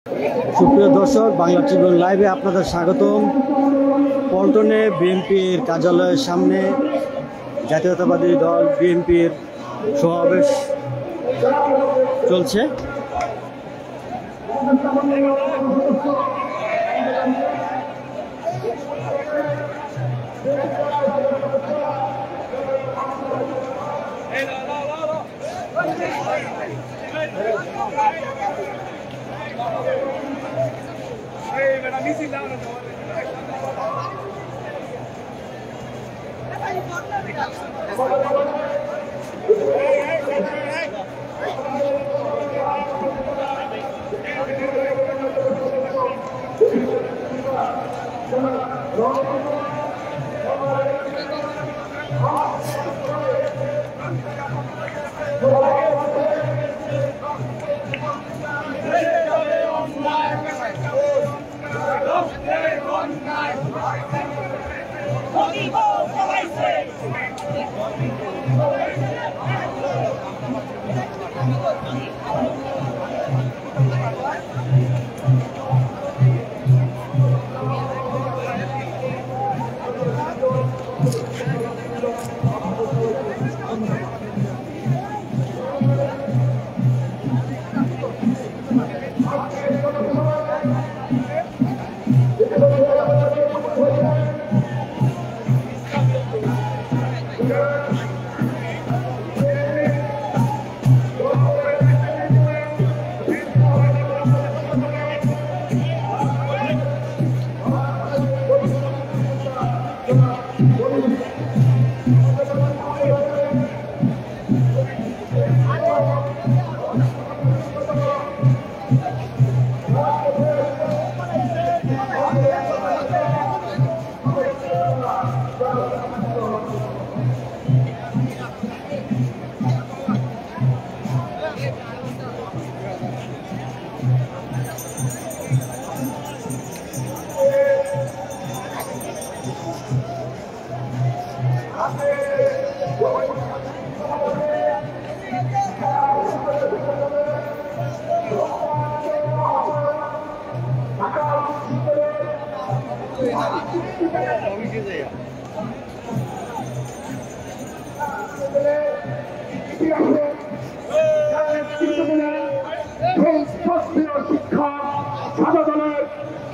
সুপ্রিয় দর্শক, বাংলা ট্রিবিউন লাইভে আপনাদের স্বাগতম। পল্টনে বিএনপির কার্যালয়ের সামনে জাতীয়তাবাদী দল বিএনপির সমাবেশ চলছে।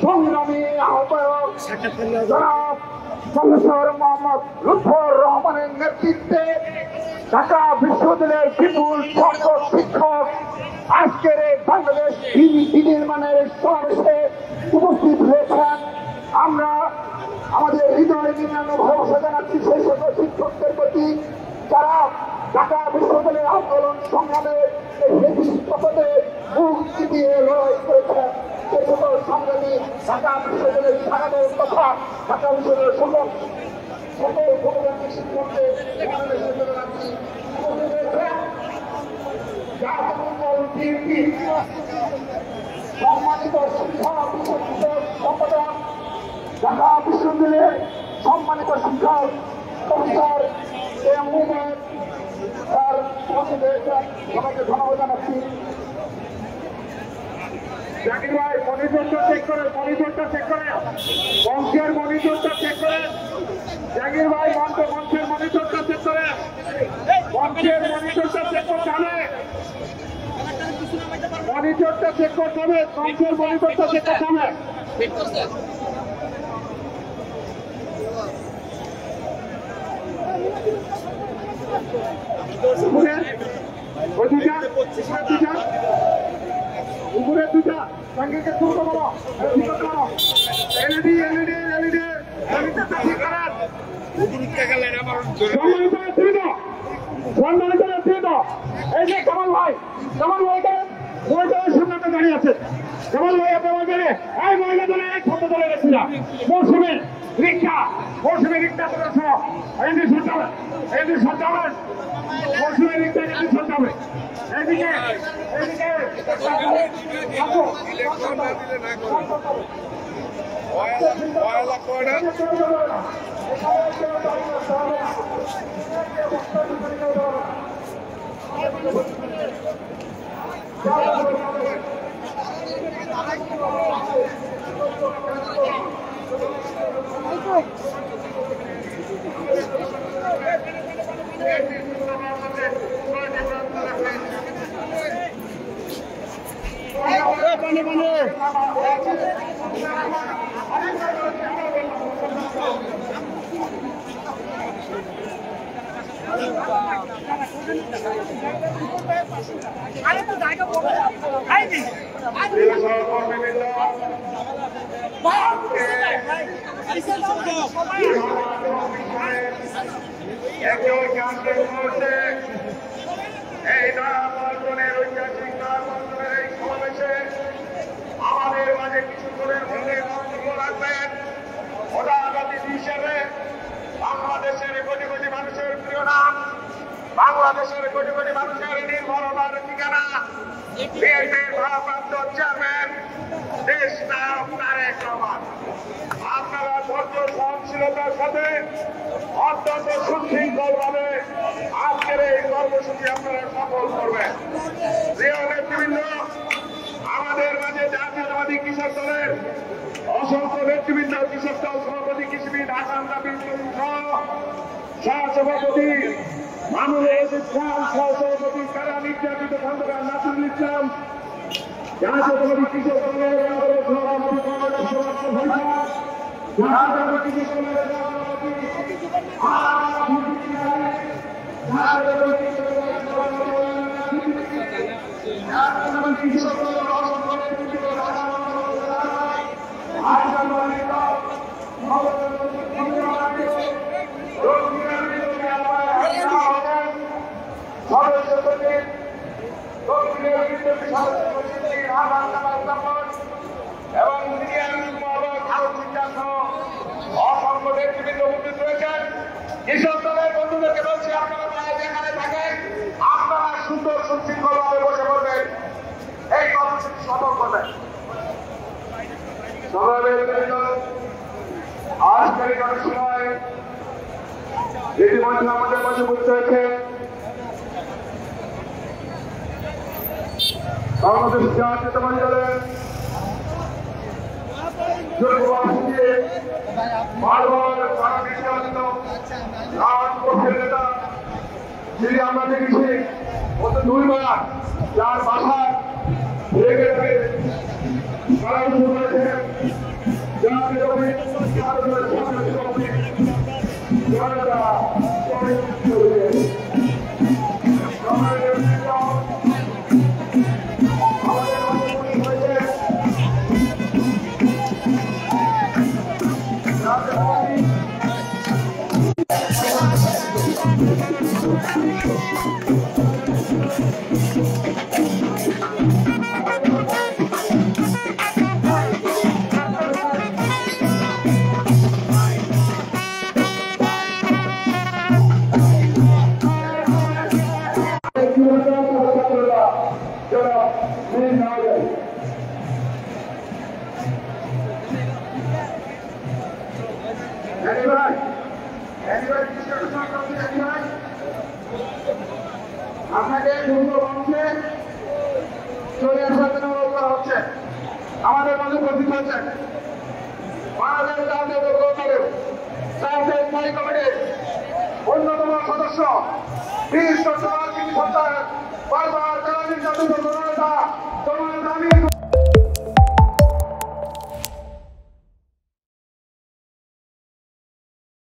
সংগ্রামী আহ্বায়ক প্রফেসর মোহাম্মদ লুৎফর রহমানের নেতৃত্বে ঢাকা বিশ্ববিদ্যালয়ের বিপুল সংখ্যক শিক্ষক আজকের এই বাংলাদেশ নির্মাণের সমাবেশে উপস্থিত হয়েছেন। আমরা আমাদের হৃদয় নির্মাণ ভরসা জানাচ্ছি সেই সকল শিক্ষকদের প্রতি যারা ঢাকা বিশ্ববিদ্যালয়ের আন্দোলন সংগ্রামে মুক্তি দিয়ে লড়াই করেছেন। সেই সকল সংগ্রামী ঢাকা বিশ্ববিদ্যালয়ের সাধারণ তথা ঢাকা বিশ্ববিদ্যালয়ের সকল ভূমিকান্তিক শিক্ষকদের জানাচ্ছি সম্মানিত শিক্ষা বিশ্ববিদ্যালয় সম্পাদক ঢাকা বিশ্ববিদ্যালয়ের সম্মানিত শিক্ষক প্রফেসর সবাইকে ধন্যবাদ জানাচ্ছি। জাকির ভাই মনিটরটা চেক করে মঞ্চের মনিটরটা চেক করে জাকির ভাই মঞ্চের মনিটরটা চেক করে মনিটরটা চেক করতে হবে মঞ্চের মনিটরটা চেক করতে হবে। উপরে দুটা টাঙ্গিকে তুলতে পারো এলইডি এই যে কামাল ভাই সামনে দাঁড়িয়ে আছে। কামাল ভাই আপনার এই মহিলা দলে এক শব্দ দলে গেছিল মৌসুমী রিক্সা করেছ সরকার মৌসুমী রিক্সা সরকার এদিকে আমাদের মাঝে কিছুক্ষণের মধ্যে বক্তব্য রাখবেন প্রধান অতিথি হিসেবে বাংলাদেশের কোটি কোটি মানুষের প্রিয় নাম, বাংলাদেশের কোটি কোটি মানুষের নির্ভরতার ঠিকানা, বিএনপির ভারপ্রাপ্ত চেয়ারম্যান দেশ নায়ক তারেক রহমান। আপনারা ধৈর্য সহনশীলতার সাথে অত্যন্ত সুশৃঙ্খল ভাবে আজকের এই কর্মসূচি আপনারা সফল করবেন। প্রিয় নেতৃবৃন্দ, আমাদের মাঝে জাতীয়তাবাদী কৃষক দলের অসংখ্য নেতৃবৃন্দ, কৃষক দল সভাপতি কৃষিবিদ হাসান রাবিন সহসভাপতি মামুনুল রশিদ খান, সহসভাপতি কারা নির্যাতিত খন্দকার নাসিরুল ইসলাম, জাতীয়তাবাদী কৃষক দলের সভাপতি জাতীয়তাবাদী কৃষক দলের এবং অসংখ্য নেতৃবৃন্দ উপস্থিত রয়েছেন। কৃষক দলের বন্ধুদেরকে বলছি, আপনারা যেখানে থাকেন আপনারা সুন্দর সুশৃঙ্খল ভাবে বসে পড়বেন, এই কর্মসূচি সফল করবেন। আজকের এই সময় ইতিমধ্যে আমাদের মাঝে বুঝতে হয়েছে বাংলাদেশ জাতীয়তাবাদী দলের যিনি আমরা দেখেছি গত 2 মাস যার বাসায় লেগে আপনাকে মঞ্চে চলে আসার জন্য অনুরোধ করা হচ্ছে। আমাদের মাঝে উপস্থিত হয়েছেন বাংলাদেশ জাতীয় দলের স্থায়ী কমিটির অন্যতম সদস্য বীর সরকার বারবার জেলা নির্যাতিত জননেতা